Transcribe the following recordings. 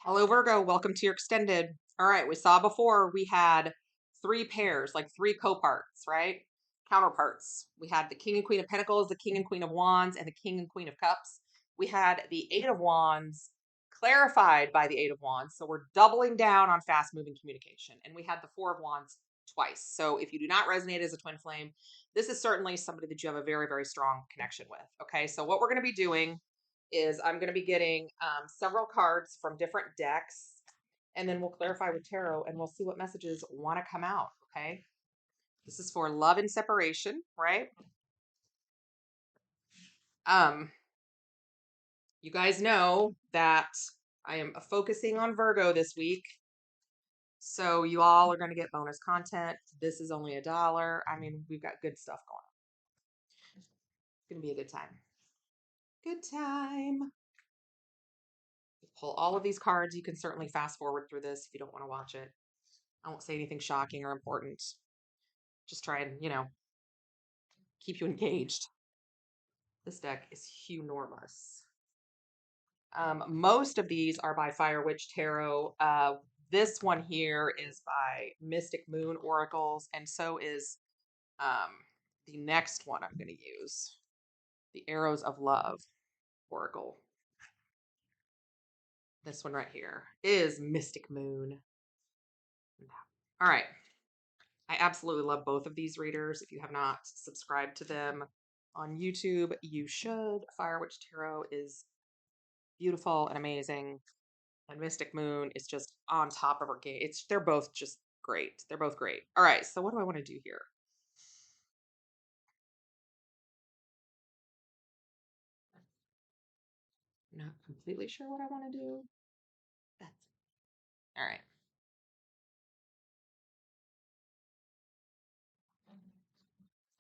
Hello, Virgo. Welcome to your extended. All right, we saw before we had three pairs, like three coparts, right? Counterparts. We had the King and Queen of Pentacles, the King and Queen of Wands, and the King and Queen of Cups. We had the Eight of Wands clarified by the Eight of Wands. So we're doubling down on fast moving communication. And we had the Four of Wands twice. So if you do not resonate as a twin flame, this is certainly somebody that you have a very, very strong connection with. Okay, so what we're going to be doing is I'm going to be getting several cards from different decks, and then we'll clarify with tarot and we'll see what messages want to come out. Okay. This is for love and separation, right? Um, you guys know that I am focusing on Virgo this week. So you all are going to get bonus content. This is only $1. I mean, we've got good stuff going on. It's going to be a good time. Good time. Pull all of these cards. You can certainly fast forward through this if you don't want to watch it. I won't say anything shocking or important. Just try and, keep you engaged. This deck is hunormous. Most of these are by Fire Witch Tarot. This one here is by Mystic Moon Oracles, and so is the next one I'm going to use, the Arrows of Love Oracle. This one right here is Mystic Moon. All right. I absolutely love both of these readers. If you have not subscribed to them on YouTube, you should. Fire Witch Tarot is beautiful and amazing, and Mystic Moon is just on top of her game. They're both just great. They're both great. All right, so what do I want to do here? Not completely sure what I want to do. That's all right.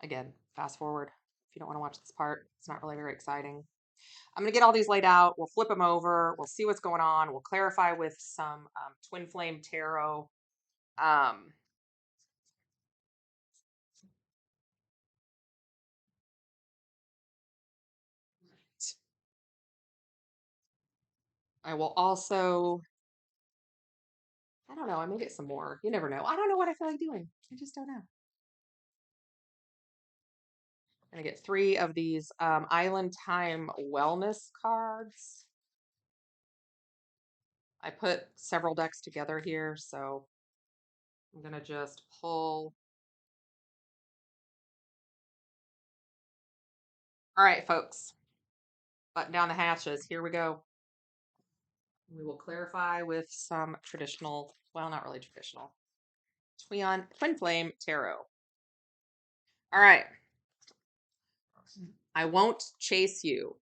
Again, fast forward if you don't want to watch this part. It's not really very exciting. I'm going to get all these laid out. We'll flip them over. We'll see what's going on. We'll clarify with some Twin Flame Tarot. I will also, I don't know, I may get some more. You never know. I don't know what I feel like doing. I just don't know. I'm going to get 3 of these Island Time Wellness cards. I put several decks together here, so I'm going to just pull. All right, folks. Button down the hatches. Here we go. We will clarify with some traditional, well, not really traditional, Twin Flame Tarot. All right. I won't chase you.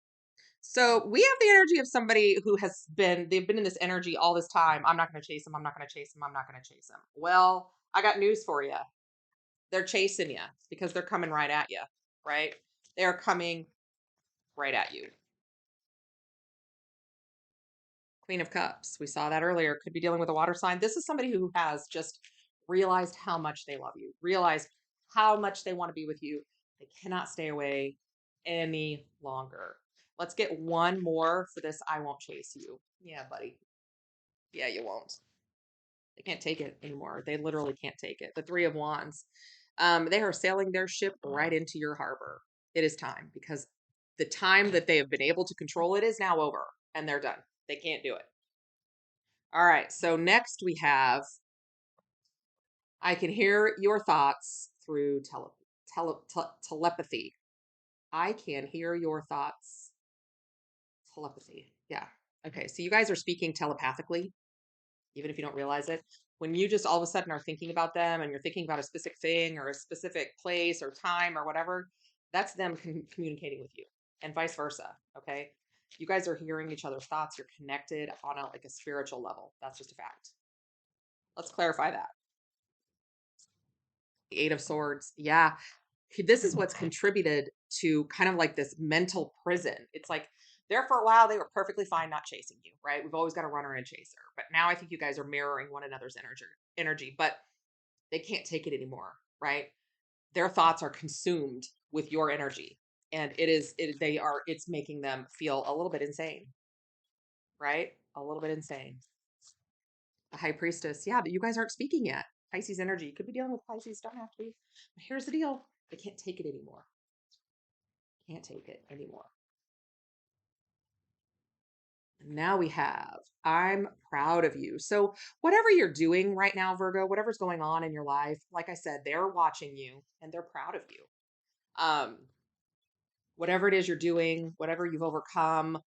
So we have the energy of somebody who they've been in this energy all this time. I'm not going to chase him. I'm not going to chase him. I'm not going to chase him. Well, I got news for you. They're chasing you because they're coming right at you, right? They're coming right at you. Queen of Cups. We saw that earlier. Could be dealing with a water sign. This is somebody who has just realized how much they love you, realized how much they want to be with you. They cannot stay away any longer. Let's get one more for this. I won't chase you. Yeah, buddy. Yeah, you won't. They can't take it anymore. They literally can't take it. The Three of Wands. They are sailing their ship right into your harbor. It is time because the time that they have been able to control it is now over and they're done. They can't do it. All right. So next we have I can hear your thoughts through telepathy. I can hear your thoughts. Telepathy. Yeah. Okay. So you guys are speaking telepathically, even if you don't realize it. When you just all of a sudden are thinking about them and you're thinking about a specific thing or a specific place or time or whatever, that's them communicating with you and vice versa. Okay. You guys are hearing each other's thoughts. You're connected on a spiritual level. That's just a fact. Let's clarify that. The Eight of Swords. Yeah. This is what's contributed to kind of like this mental prison. It's like there for a while, they were perfectly fine not chasing you, right? We've always got a runner and a chaser. But now I think you guys are mirroring one another's energy, but they can't take it anymore, right? Their thoughts are consumed with your energy. And it's making them feel a little bit insane, right? A little bit insane. The High Priestess. Yeah, but you guys aren't speaking yet. Pisces energy. You could be dealing with Pisces. Don't have to be. But here's the deal. They can't take it anymore. Can't take it anymore. Now we have, I'm proud of you. So, whatever you're doing right now, Virgo, whatever's going on in your life, like I said, they're watching you and they're proud of you. Um, whatever it is you're doing, whatever you've overcome,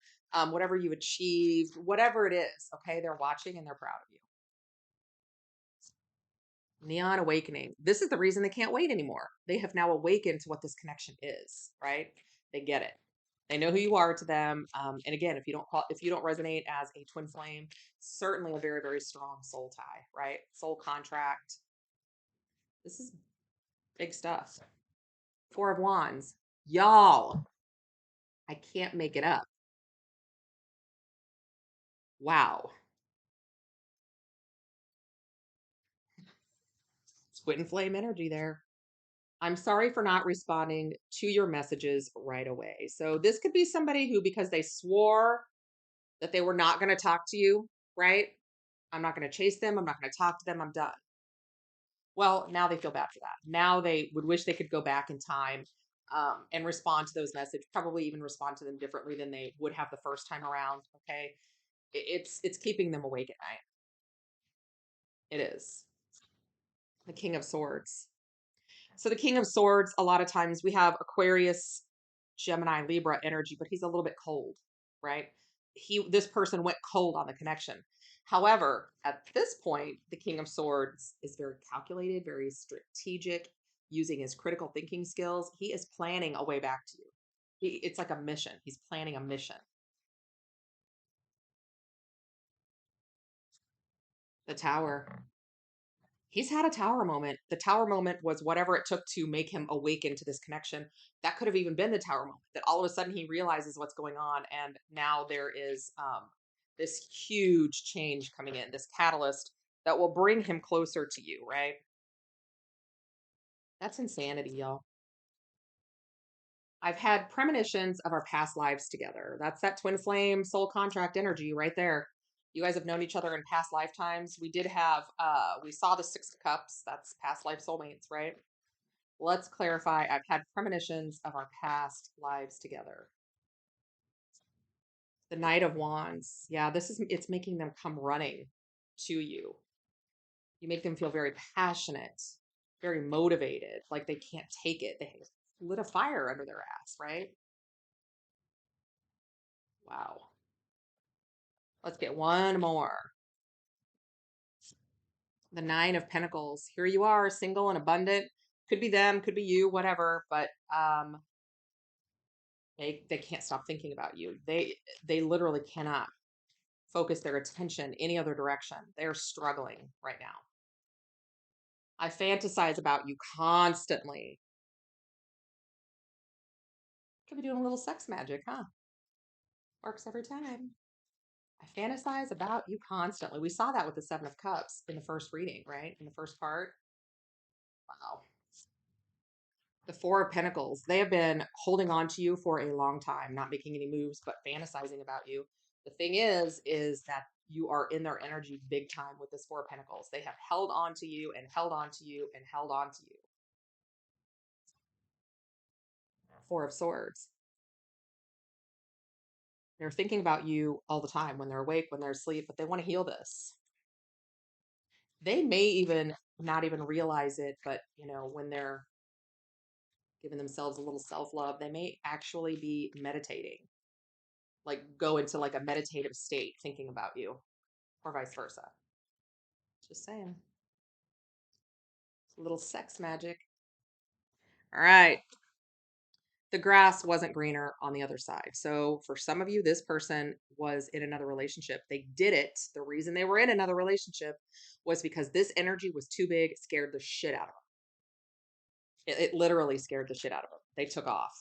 whatever you've achieved, whatever it is, okay, they're watching and they're proud of you. Neon awakening. This is the reason they can't wait anymore. They have now awakened to what this connection is, right? They get it. They know who you are to them. And again, if you don't resonate as a twin flame, certainly a very, very strong soul tie, right? Soul contract. This is big stuff. Four of Wands. Y'all, I can't make it up. Wow. Twin flame energy there. I'm sorry for not responding to your messages right away. So this could be somebody who, because they swore that they were not going to talk to you, right? I'm not going to chase them. I'm not going to talk to them. I'm done. Well, now they feel bad for that. Now they would wish they could go back in time and respond to those messages, probably even respond to them differently than they would have the first time around. Okay. It's keeping them awake at night. It is. The King of Swords. So the King of Swords, a lot of times we have Aquarius, Gemini, Libra energy, but he's a little bit cold, right? This person went cold on the connection. However, at this point, the King of Swords is very calculated, very strategic, using his critical thinking skills. He is planning a way back to you. It's like a mission. He's planning a mission. The Tower. He's had a tower moment. The tower moment was whatever it took to make him awaken to this connection. That could have even been the tower moment, that all of a sudden he realizes what's going on. And now there is this huge change coming in, this catalyst that will bring him closer to you, right? That's insanity, y'all. I've had premonitions of our past lives together. That's that twin flame soul contract energy right there. You guys have known each other in past lifetimes. We did have, we saw the Six of Cups. That's past life soulmates, right? Let's clarify. I've had premonitions of our past lives together. The Knight of Wands. Yeah, it's making them come running to you. You make them feel very passionate, very motivated, like they can't take it. They lit a fire under their ass, right? Wow. Let's get one more. The Nine of Pentacles. Here you are, single and abundant. Could be them, could be you, whatever, but they can't stop thinking about you. They literally cannot focus their attention any other direction. They're struggling right now. I fantasize about you constantly. Could be doing a little sex magic, huh? Works every time. I fantasize about you constantly. We saw that with the Seven of Cups in the first reading, right? In the first part. Wow. The Four of Pentacles. They have been holding on to you for a long time, not making any moves, but fantasizing about you. The thing is that you are in their energy big time with this Four of Pentacles. They have held on to you and held on to you and held on to you. Four of Swords. They're thinking about you all the time when they're awake, when they're asleep, but they want to heal this. They may even not even realize it, but when they're giving themselves a little self-love, they may actually be meditating, like go into like a meditative state thinking about you, or vice versa. Just saying. A little sex magic. All right. The grass wasn't greener on the other side. So for some of you, this person was in another relationship. They did it. The reason they were in another relationship was because this energy was too big, it scared the shit out of them. It literally scared the shit out of them. They took off.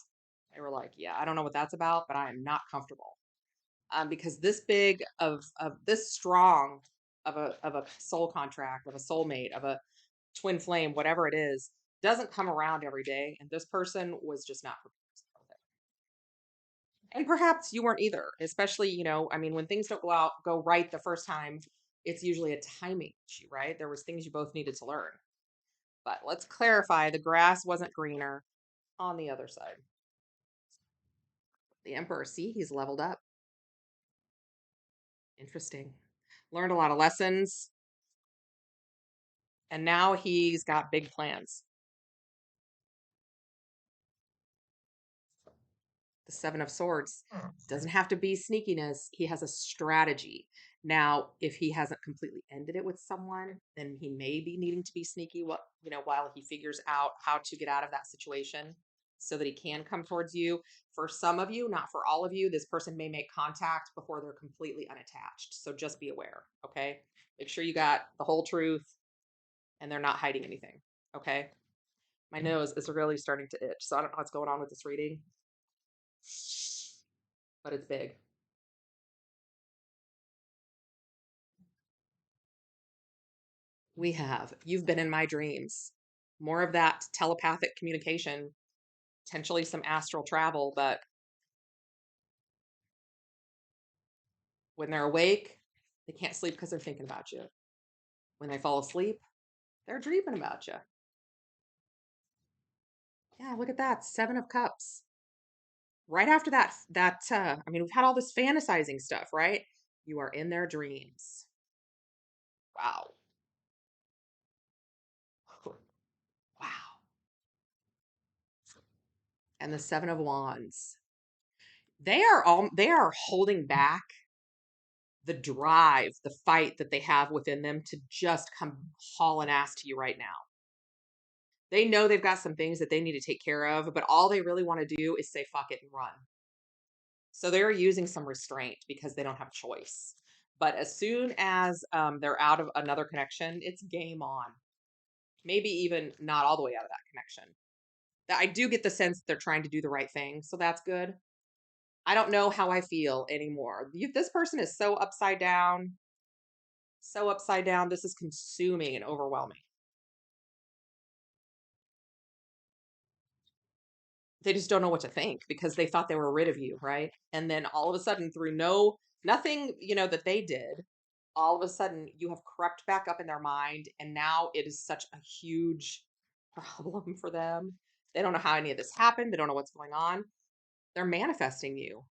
They were like, yeah, I don't know what that's about, but I am not comfortable. Because this big of this strong of a soul contract, of a soulmate, of a twin flame, whatever it is, doesn't come around every day. And this person was just not prepared with it. And perhaps you weren't either, especially, I mean, when things don't go right the first time, it's usually a timing issue, right? There was things you both needed to learn. But let's clarify, the grass wasn't greener on the other side. The Emperor, see, he's leveled up. Interesting. Learned a lot of lessons. And now he's got big plans. The Seven of Swords doesn't have to be sneakiness. He has a strategy. Now, if he hasn't completely ended it with someone, then he may be needing to be sneaky, while he figures out how to get out of that situation so that he can come towards you. For some of you, not for all of you, this person may make contact before they're completely unattached. So just be aware, okay? Make sure you got the whole truth and they're not hiding anything, okay? My nose is really starting to itch, so I don't know what's going on with this reading, but it's big. We have. You've been in my dreams. More of that telepathic communication, potentially some astral travel, but when they're awake, they can't sleep because they're thinking about you. When they fall asleep, they're dreaming about you. Yeah, look at that. 7 of Cups. Right after that, we've had all this fantasizing stuff, right? You are in their dreams. Wow. Wow. And the 7 of Wands. They are holding back the drive, the fight that they have within them to just come hauling ass to you right now. They know they've got some things that they need to take care of, but all they really want to do is say fuck it and run. So they're using some restraint because they don't have choice. But as soon as they're out of another connection, it's game on. Maybe even not all the way out of that connection. I do get the sense that they're trying to do the right thing, so that's good. I don't know how I feel anymore. This person is so upside down. So upside down. This is consuming and overwhelming. They just don't know what to think because they thought they were rid of you, right? And then all of a sudden, through nothing, that they did, all of a sudden you have crept back up in their mind, and now it is such a huge problem for them. They don't know how any of this happened. They don't know what's going on. They're manifesting you,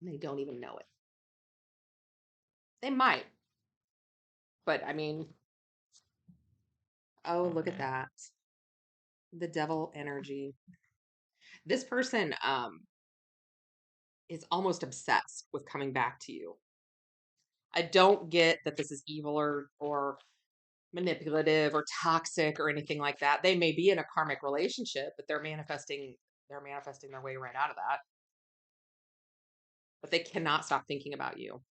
and they don't even know it. They might, but oh, look at that. The devil energy. This person is almost obsessed with coming back to you. I don't get that this is evil or manipulative or toxic or anything like that. They may be in a karmic relationship, but they're manifesting their way right out of that. But they cannot stop thinking about you.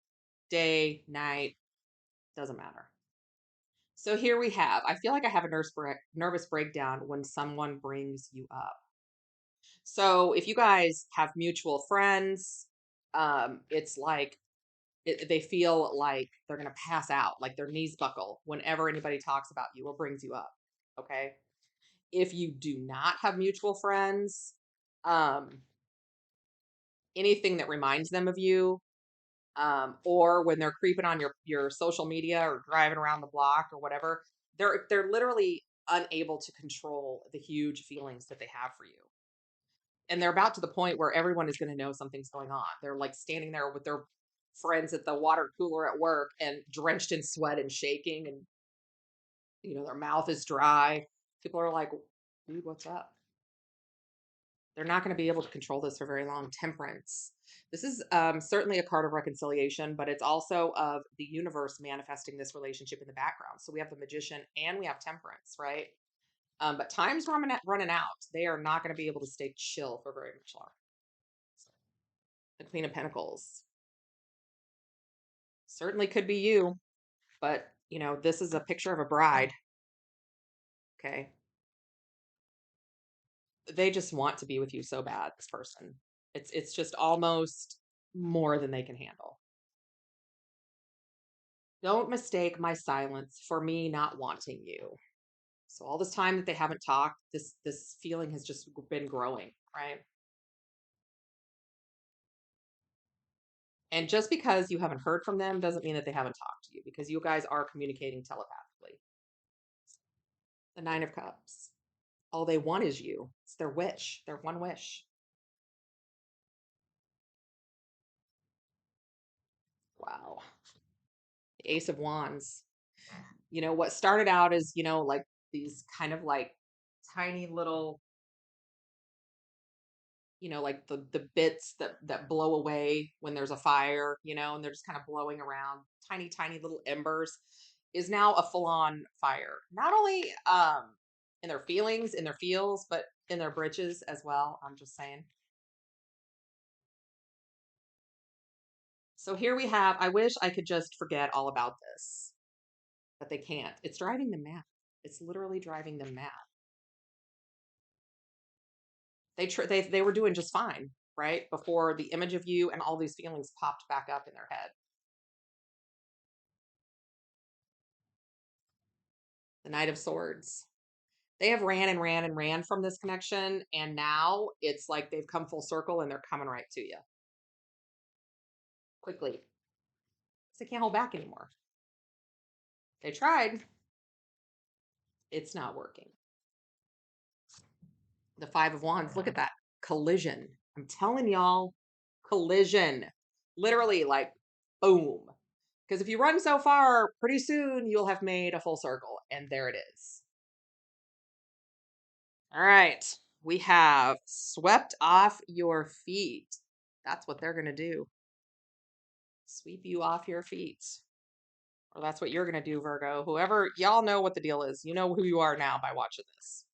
Day, night, doesn't matter. So here we have, I feel like I have a nervous breakdown when someone brings you up. So if you guys have mutual friends, it's like they feel like they're going to pass out, like their knees buckle whenever anybody talks about you or brings you up. Okay. If you do not have mutual friends, anything that reminds them of you, or when they're creeping on your social media or driving around the block or whatever, they're literally unable to control the huge feelings that they have for you. And they're about to the point where everyone is going to know something's going on. They're like standing there with their friends at the water cooler at work and drenched in sweat and shaking, and their mouth is dry. People are like, dude, what's up? They're not going to be able to control this for very long. Temperance. This is certainly a card of reconciliation, but it's also of the universe manifesting this relationship in the background. So we have the Magician and we have Temperance, right? But time's running out. They are not going to be able to stay chill for very much longer. The Queen of Pentacles. Certainly could be you, but this is a picture of a bride. Okay. They just want to be with you so bad, this person. It's just almost more than they can handle. Don't mistake my silence for me not wanting you. So all this time that they haven't talked, this feeling has just been growing, right? And just because you haven't heard from them doesn't mean that they haven't talked to you, because you guys are communicating telepathically. The Nine of Cups. All they want is you. It's their wish, their one wish. Wow. The Ace of Wands. What started out as, like these kind of like tiny little, like the bits that blow away when there's a fire, and they're just kind of blowing around, tiny, tiny little embers, is now a full-on fire. Not only in their feelings, in their feels, but in their britches as well. I'm just saying. So here we have, I wish I could just forget all about this, but they can't. It's driving them mad. It's literally driving them mad. They were doing just fine, right? Before the image of you and all these feelings popped back up in their head. The Knight of Swords. They have ran and ran and ran from this connection, and now it's like they've come full circle and they're coming right to you quickly. Because they can't hold back anymore. They tried. It's not working. The Five of Wands. Look at that. Collision. I'm telling y'all, collision. Literally, like, boom. Because if you run so far, pretty soon you'll have made a full circle. And there it is. All right. We have swept off your feet. That's what they're going to do. Sweep you off your feet. Or that's what you're going to do, Virgo. Whoever, y'all know what the deal is. You know who you are now by watching this.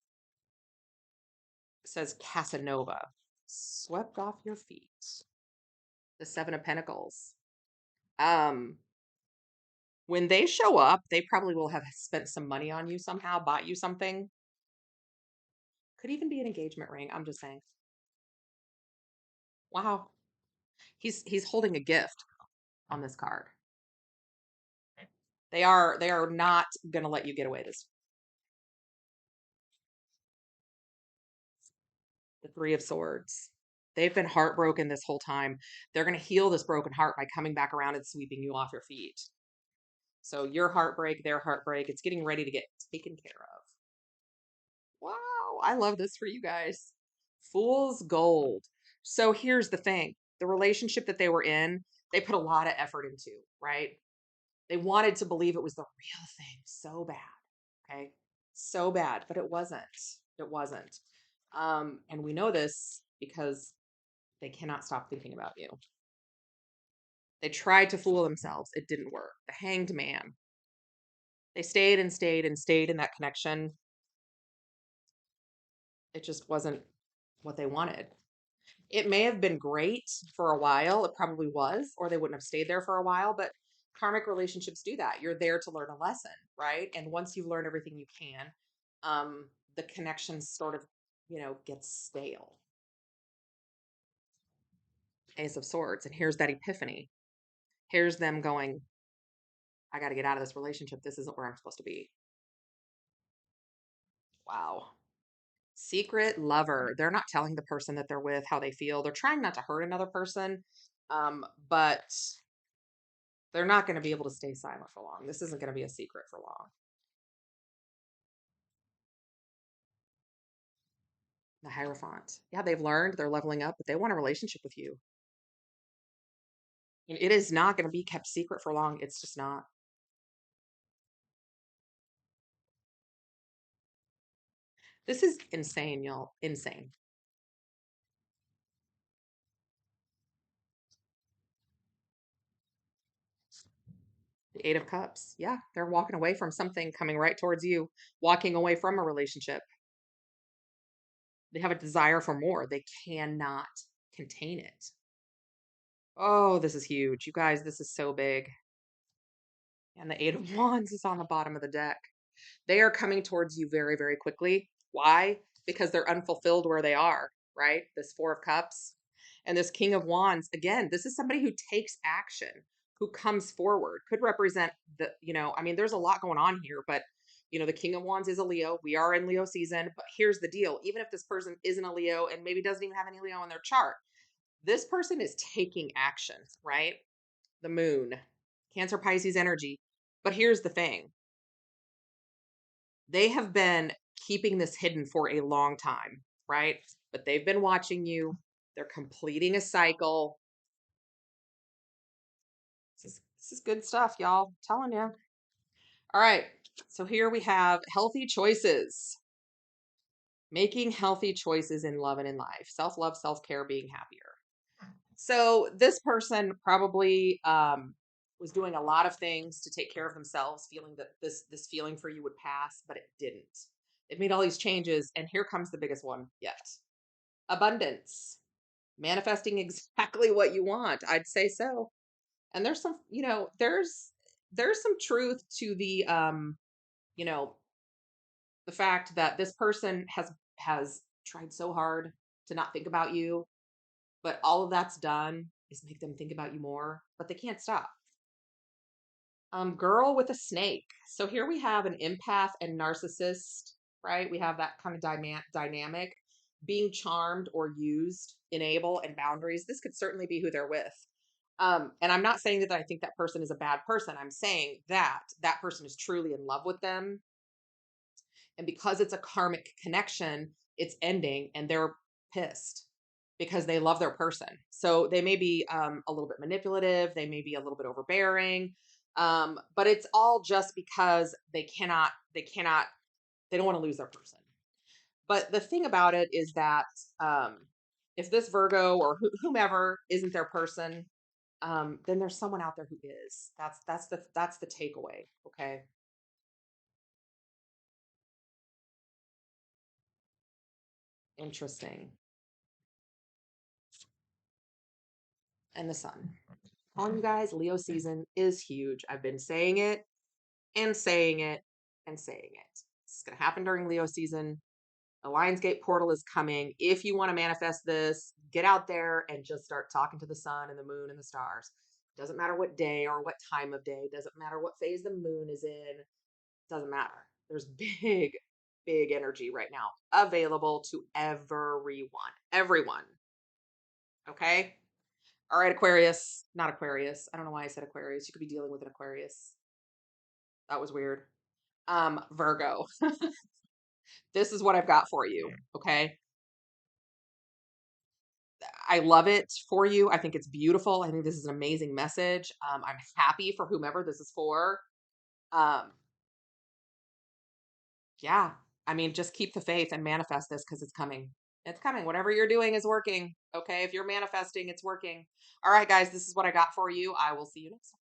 It says Casanova. Swept off your feet. The Seven of Pentacles. When they show up, they probably will have spent some money on you somehow, bought you something. Could even be an engagement ring. I'm just saying. Wow. He's holding a gift on this card. They are not going to let you get away this. The Three of Swords. They've been heartbroken this whole time. They're going to heal this broken heart by coming back around and sweeping you off your feet. So your heartbreak, their heartbreak, it's getting ready to get taken care of. Wow, I love this for you guys. Fool's Gold. So here's the thing. The relationship that they were in, they put a lot of effort into, right? They wanted to believe it was the real thing so bad. Okay. So bad, but it wasn't. It wasn't. And we know this because they cannot stop thinking about you. They tried to fool themselves. It didn't work. The Hanged Man. They stayed and stayed and stayed in that connection. It just wasn't what they wanted. It may have been great for a while. It probably was, or they wouldn't have stayed there for a while. But karmic relationships do that. You're there to learn a lesson, right? And once you've learned everything you can, the connection sort of, gets stale. Ace of Swords. And here's that epiphany. Here's them going, I got to get out of this relationship. This isn't where I'm supposed to be. Wow. Secret lover. They're not telling the person that they're with how they feel. They're trying not to hurt another person. But they're not going to be able to stay silent for long. This isn't going to be a secret for long. The Hierophant. Yeah, they've learned. They're leveling up, but they want a relationship with you. It is not going to be kept secret for long. It's just not. This is insane, y'all. Insane. The Eight of Cups. Yeah, they're walking away from something coming right towards you, walking away from a relationship. They have a desire for more. They cannot contain it. Oh, this is huge. You guys, this is so big. And the Eight of Wands is on the bottom of the deck. They are coming towards you very, very quickly. Why? Because they're unfulfilled where they are, right? This Four of Cups and this King of Wands. Again, this is somebody who takes action, who comes forward, could represent there's a lot going on here, but the King of Wands is a Leo. We are in Leo season, but here's the deal. Even if this person isn't a Leo and maybe doesn't even have any Leo in their chart, this person is taking action, right? the moon, Cancer Pisces energy. But here's the thing. They have been keeping this hidden for a long time, right? But they've been watching you. They're completing a cycle. This is good stuff, y'all. I'm telling you. All right. So here we have healthy choices. Making healthy choices in love and in life. Self-love, self-care, being happier. So this person probably was doing a lot of things to take care of themselves, feeling that this feeling for you would pass, but it didn't. It made all these changes, and here comes the biggest one yet. Abundance. Manifesting exactly what you want. I'd say so. And there's some, there's some truth to you know, the fact that this person has tried so hard to not think about you, but all of that's done is make them think about you more, but they can't stop. Girl with a snake. So here we have an empath and narcissist, right? We have that kind of dynamic. Being charmed or used, enable, and boundaries. This could certainly be who they're with. And I'm not saying that I think that person is a bad person. I'm saying that that person is truly in love with them. And because it's a karmic connection, it's ending and they're pissed because they love their person. So they may be a little bit manipulative, they may be a little bit overbearing, but it's all just because they don't want to lose their person. But the thing about it is that um, if this Virgo or whomever isn't their person, then there's someone out there who is. That's the takeaway. Okay, interesting. And the sun. On you guys, Leo season is huge. I've been saying it and saying it and saying it. It's going to happen during Leo season. The Lionsgate portal is coming. If you want to manifest this, get out there and just start talking to the sun and the moon and the stars. Doesn't matter what day or what time of day, doesn't matter what phase the moon is in, doesn't matter. There's big energy right now available to everyone. Everyone. Okay? All right, Aquarius, not Aquarius. I don't know why I said Aquarius. You could be dealing with an Aquarius. That was weird. Virgo. This is what I've got for you. Okay. I love it for you. I think it's beautiful. I think this is an amazing message. I'm happy for whomever this is for. Um, yeah. I mean, just keep the faith and manifest this because it's coming. It's coming. Whatever you're doing is working. Okay. If you're manifesting, it's working. All right, guys, this is what I got for you. I will see you next time.